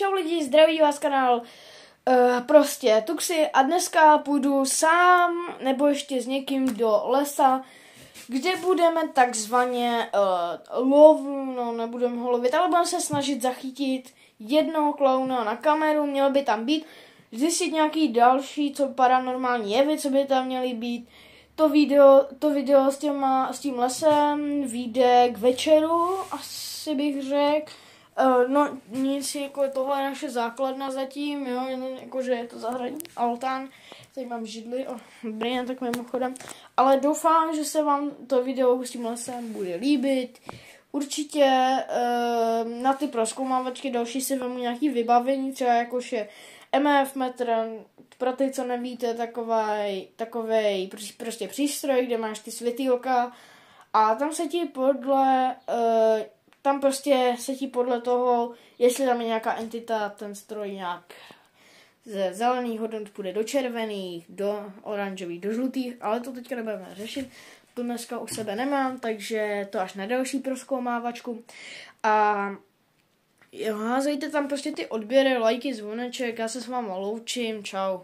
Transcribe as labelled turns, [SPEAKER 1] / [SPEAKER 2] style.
[SPEAKER 1] Čau lidi, zdraví vás kanál prostě Tuxi a dneska půjdu sám nebo ještě s někým do lesa, kde budeme takzvaně nebudeme ho lovit, ale budeme se snažit zachytit jednoho klauna na kameru. Měl by tam být, zjistit nějaký další, co paranormální jevy, co by tam měly být. To video s tím lesem vyjde k večeru, asi bych řekl. No nic, jako tohle je naše základna zatím, jo, jakože je to zahradní altán, tady mám židli, dobrý, tak mimochodem, ale doufám, že se vám to video s tím lesem bude líbit. Určitě na ty prozkoumávačky další si vemu nějaký vybavení, třeba jakož je MF metr, pro ty, co nevíte, takovej prostě přístroj, kde máš ty světýlka a tam se ti podle toho, jestli tam je nějaká entita, ten stroj nějak ze zelených hodnot půjde do červených, do oranžových, do žlutých, ale to teďka nebudeme řešit, to dneska u sebe nemám, takže to až na další prozkoumávačku. A házejte tam prostě ty odběry, lajky, zvoneček, já se s váma loučím, čau.